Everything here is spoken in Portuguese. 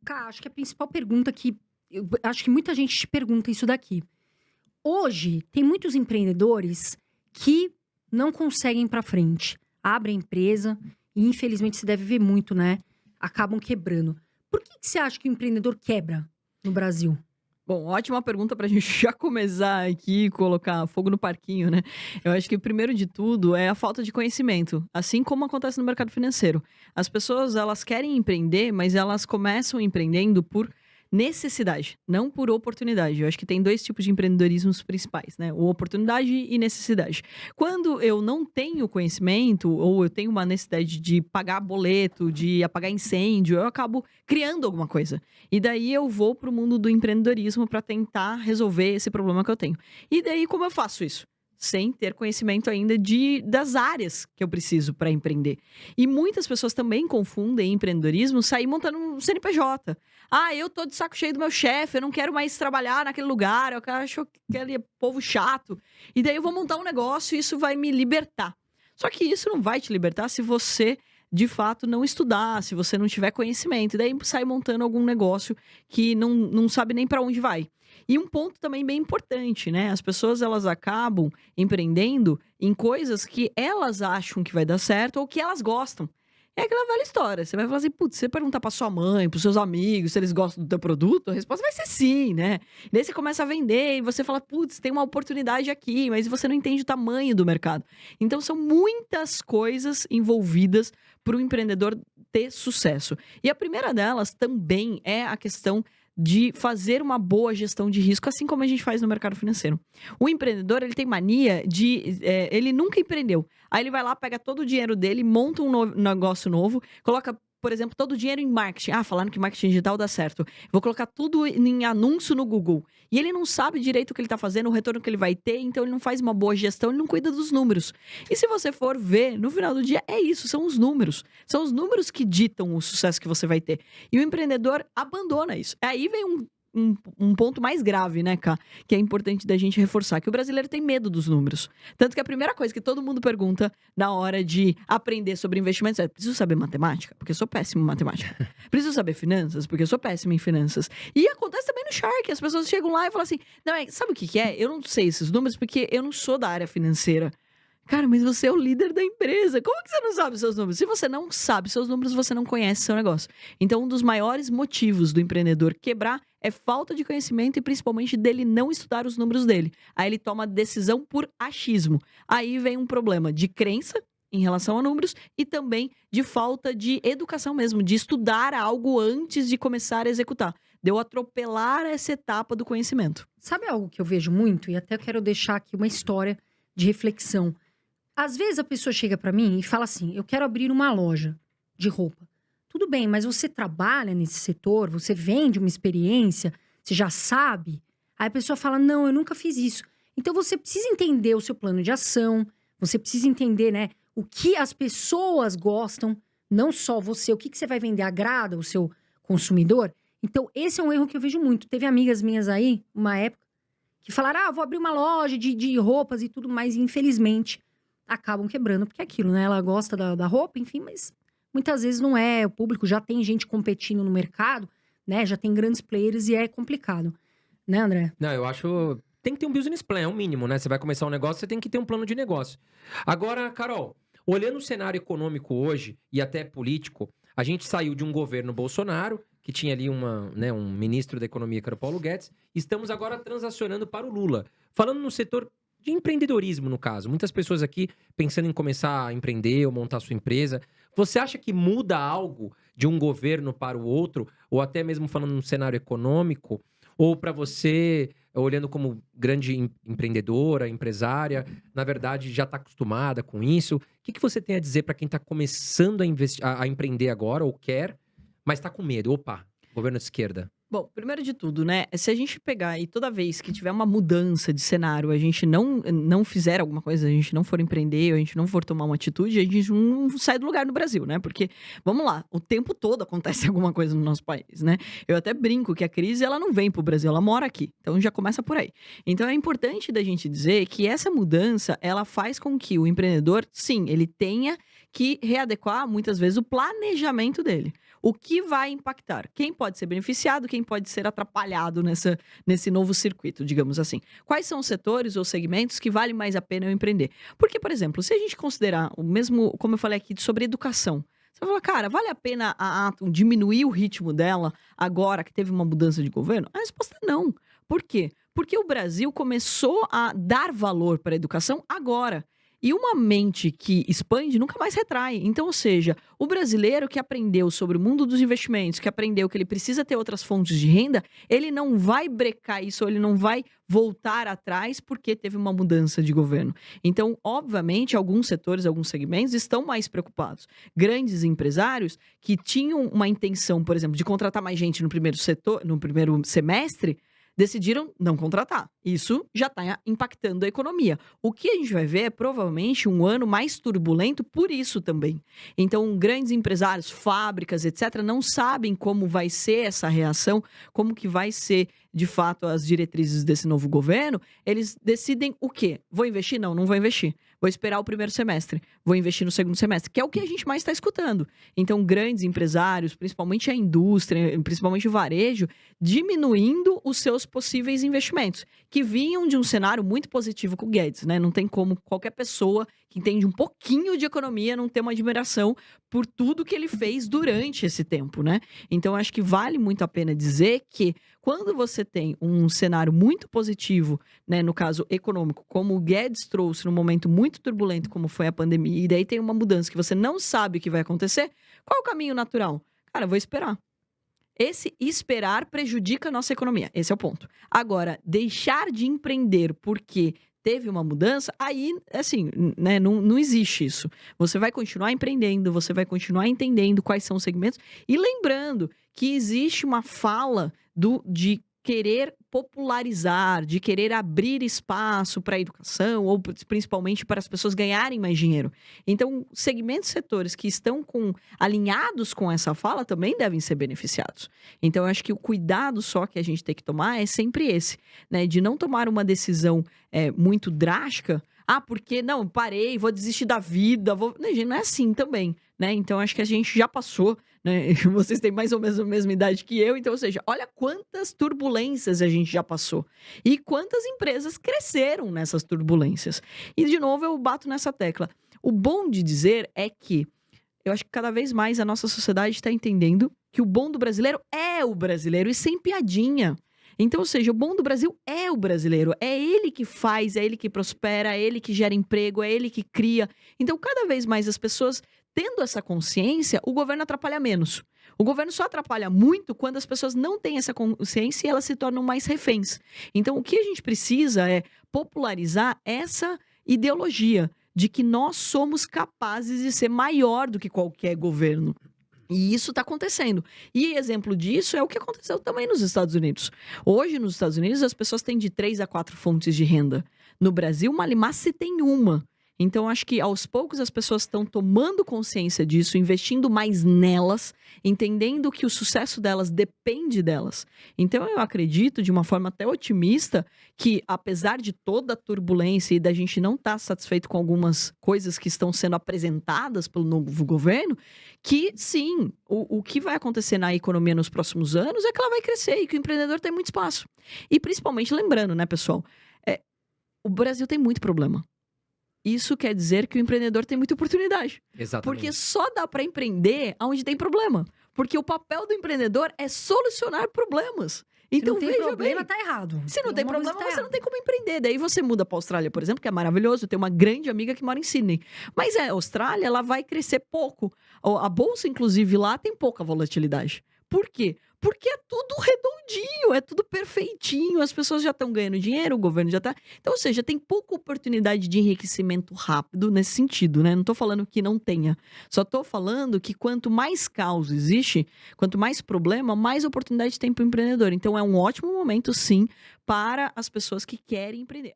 Cá, acho que a principal pergunta que eu acho que muita gente te pergunta isso daqui. Hoje, tem muitos empreendedores que não conseguem ir pra frente. Abrem empresa e, infelizmente, se deve ver muito, né? Acabam quebrando. Por que você acha que o empreendedor quebra no Brasil? Bom, ótima pergunta para a gente já começar aqui e colocar fogo no parquinho, né? Eu acho que o primeiro de tudo é a falta de conhecimento, assim como acontece no mercado financeiro. As pessoas, elas querem empreender, mas elas começam empreendendo por necessidade, não por oportunidade. Eu acho que tem dois tipos de empreendedorismos principais, né? O oportunidade e necessidade. Quando eu não tenho conhecimento ou eu tenho uma necessidade de pagar boleto, de apagar incêndio, eu acabo criando alguma coisa. E daí eu vou para o mundo do empreendedorismo para tentar resolver esse problema que eu tenho. E daí como eu faço isso? Sem ter conhecimento ainda das áreas que eu preciso para empreender. E muitas pessoas também confundem empreendedorismo sair montando um CNPJ. Ah, eu tô de saco cheio do meu chefe, eu não quero mais trabalhar naquele lugar, eu acho aquele povo chato. E daí eu vou montar um negócio e isso vai me libertar. Só que isso não vai te libertar se você, de fato, não estudar, se você não tiver conhecimento. E daí sai montando algum negócio que não sabe nem para onde vai. E um ponto também bem importante, né? As pessoas elas acabam empreendendo em coisas que elas acham que vai dar certo ou que elas gostam. É aquela velha história. Você vai falar assim, putz, você perguntar pra sua mãe, pros seus amigos, se eles gostam do teu produto, a resposta vai ser sim, né? E daí você começa a vender e você fala, putz, tem uma oportunidade aqui, mas você não entende o tamanho do mercado. Então são muitas coisas envolvidas para o empreendedor ter sucesso. E a primeira delas também é a questão de fazer uma boa gestão de risco, assim como a gente faz no mercado financeiro. O empreendedor, ele tem mania de... ele nunca empreendeu. Aí ele vai lá, pega todo o dinheiro dele, monta um negócio novo, coloca, por exemplo, todo o dinheiro em marketing. Ah, falaram que marketing digital dá certo. Vou colocar tudo em anúncio no Google. E ele não sabe direito o que ele está fazendo, o retorno que ele vai ter, então ele não faz uma boa gestão, ele não cuida dos números. E se você for ver, no final do dia, é isso, são os números. São os números que ditam o sucesso que você vai ter. E o empreendedor abandona isso. Aí vem um ponto mais grave, né, Cá? Que é importante da gente reforçar, que o brasileiro tem medo dos números. Tanto que a primeira coisa que todo mundo pergunta na hora de aprender sobre investimentos é: preciso saber matemática? Porque eu sou péssimo em matemática. Preciso saber finanças? Porque eu sou péssimo em finanças. E acontece também no Shark, as pessoas chegam lá e falam assim: não, sabe o que é? Eu não sei esses números porque eu não sou da área financeira. Cara, mas você é o líder da empresa. Como que você não sabe os seus números? Se você não sabe seus números, você não conhece seu negócio. Então, um dos maiores motivos do empreendedor quebrar é falta de conhecimento e principalmente dele não estudar os números dele. Aí ele toma decisão por achismo. Aí vem um problema de crença em relação a números e também de falta de educação mesmo, de estudar algo antes de começar a executar. De eu atropelar essa etapa do conhecimento. Sabe algo que eu vejo muito? E até quero deixar aqui uma história de reflexão. Às vezes a pessoa chega pra mim e fala assim: eu quero abrir uma loja de roupa. Tudo bem, mas você trabalha nesse setor, você vende uma experiência, você já sabe? Aí a pessoa fala: não, eu nunca fiz isso. Então você precisa entender o seu plano de ação, você precisa entender, né, o que as pessoas gostam, não só você, o que você vai vender agrada o seu consumidor. Então esse é um erro que eu vejo muito. Teve amigas minhas aí, uma época, que falaram: ah, vou abrir uma loja de roupas e tudo mais, e infelizmente acabam quebrando, porque é aquilo, né? Ela gosta da roupa, enfim, mas muitas vezes não é. O público já tem gente competindo no mercado, né? Já tem grandes players e é complicado. Né, André? Não, eu acho. Tem que ter um business plan, é um mínimo, né? Você vai começar um negócio, você tem que ter um plano de negócio. Agora, Carol, olhando o cenário econômico hoje e até político, a gente saiu de um governo Bolsonaro, que tinha ali um ministro da economia, que era o Paulo Guedes. Estamos agora transacionando para o Lula. Falando no setor de empreendedorismo, no caso. Muitas pessoas aqui pensando em começar a empreender ou montar sua empresa. Você acha que muda algo de um governo para o outro? Ou até mesmo falando no cenário econômico? Ou para você, olhando como grande empreendedora, empresária, na verdade já está acostumada com isso? O que você tem a dizer para quem está começando a empreender agora ou quer, mas está com medo? Opa, governo de esquerda. Bom, primeiro de tudo, né, se a gente pegar e toda vez que tiver uma mudança de cenário, a gente não fizer alguma coisa, a gente não for empreender, a gente não for tomar uma atitude, a gente não sai do lugar no Brasil, né? Porque, vamos lá, o tempo todo acontece alguma coisa no nosso país, né? Eu até brinco que a crise, ela não vem pro Brasil, ela mora aqui. Então, já começa por aí. Então, é importante da gente dizer que essa mudança, ela faz com que o empreendedor, sim, ele tenha que readequar, muitas vezes, o planejamento dele. O que vai impactar? Quem pode ser beneficiado, quem pode ser atrapalhado nesse novo circuito, digamos assim. Quais são os setores ou segmentos que vale mais a pena eu empreender? Porque, por exemplo, se a gente considerar o mesmo, como eu falei aqui, sobre educação, você vai falar, cara, vale a pena a Atom diminuir o ritmo dela agora que teve uma mudança de governo? A resposta é não. Por quê? Porque o Brasil começou a dar valor para a educação agora. E uma mente que expande nunca mais retrai. Então, ou seja, o brasileiro que aprendeu sobre o mundo dos investimentos, que aprendeu que ele precisa ter outras fontes de renda, ele não vai brecar isso, ou ele não vai voltar atrás porque teve uma mudança de governo. Então, obviamente, alguns setores, alguns segmentos estão mais preocupados. Grandes empresários que tinham uma intenção, por exemplo, de contratar mais gente no primeiro setor, no primeiro semestre, decidiram não contratar. Isso já está impactando a economia. O que a gente vai ver é provavelmente um ano mais turbulento por isso também. Então, grandes empresários, fábricas, etc., não sabem como vai ser essa reação, como que vai ser, de fato, as diretrizes desse novo governo. Eles decidem o quê? Vou investir? Não, não vou investir. Vou esperar o primeiro semestre. Vou investir no segundo semestre, que é o que a gente mais está escutando. Então, grandes empresários, principalmente a indústria, principalmente o varejo, diminuindo os seus possíveis investimentos, que vinham de um cenário muito positivo com o Guedes, né? Não tem como qualquer pessoa que entende um pouquinho de economia não ter uma admiração por tudo que ele fez durante esse tempo, né? Então, acho que vale muito a pena dizer que quando você tem um cenário muito positivo, né, no caso econômico, como o Guedes trouxe num momento muito turbulento como foi a pandemia, e daí tem uma mudança que você não sabe o que vai acontecer, qual é o caminho natural? Cara, eu vou esperar. Esse esperar prejudica a nossa economia. Esse é o ponto. Agora, deixar de empreender porque teve uma mudança, aí, assim, né, não existe isso. Você vai continuar empreendendo, você vai continuar entendendo quais são os segmentos e lembrando que existe uma fala de querer popularizar, de querer abrir espaço para a educação ou principalmente para as pessoas ganharem mais dinheiro. Então, segmentos, setores que estão alinhados com essa fala também devem ser beneficiados. Então, eu acho que o cuidado só que a gente tem que tomar é sempre esse, né? De não tomar uma decisão muito drástica. Ah, porque não, parei, vou desistir da vida, vou... Não, gente, não é assim também, né? Então, acho que a gente já passou, né? Vocês têm mais ou menos a mesma idade que eu, então, ou seja, olha quantas turbulências a gente já passou e quantas empresas cresceram nessas turbulências. E, de novo, eu bato nessa tecla. O bom de dizer é que eu acho que cada vez mais a nossa sociedade está entendendo que o bom do brasileiro é o brasileiro e sem piadinha. Então, ou seja, o bom do Brasil é o brasileiro. É ele que faz, é ele que prospera, é ele que gera emprego, é ele que cria. Então, cada vez mais as pessoas tendo essa consciência, o governo atrapalha menos. O governo só atrapalha muito quando as pessoas não têm essa consciência e elas se tornam mais reféns. Então, o que a gente precisa é popularizar essa ideologia de que nós somos capazes de ser maior do que qualquer governo. E isso está acontecendo. E exemplo disso é o que aconteceu também nos Estados Unidos. Hoje, nos Estados Unidos, as pessoas têm de 3 a 4 fontes de renda. No Brasil, Malemar se tem uma. Então, acho que aos poucos as pessoas estão tomando consciência disso, investindo mais nelas, entendendo que o sucesso delas depende delas. Então, eu acredito, de uma forma até otimista, que apesar de toda a turbulência e da gente não estar satisfeito com algumas coisas que estão sendo apresentadas pelo novo governo, que sim, o que vai acontecer na economia nos próximos anos é que ela vai crescer e que o empreendedor tem muito espaço. E principalmente lembrando, né, pessoal, o Brasil tem muito problema. Isso quer dizer que o empreendedor tem muita oportunidade. Exatamente. Porque só dá para empreender onde tem problema. Porque o papel do empreendedor é solucionar problemas. Então, se não tem veja problema, bem. tá errado. Se não Tem tem alguma problema, coisa que tá você não tem como empreender. Daí você muda para a Austrália, por exemplo, que é maravilhoso. Eu tenho uma grande amiga que mora em Sydney. Mas a Austrália, ela vai crescer pouco. A bolsa, inclusive, lá tem pouca volatilidade. Por quê? Porque é tudo redondinho, é tudo perfeitinho, as pessoas já estão ganhando dinheiro, o governo já está... Então, ou seja, tem pouca oportunidade de enriquecimento rápido nesse sentido, né? Não estou falando que não tenha, só estou falando que quanto mais caos existe, quanto mais problema, mais oportunidade tem para o empreendedor. Então, é um ótimo momento, sim, para as pessoas que querem empreender.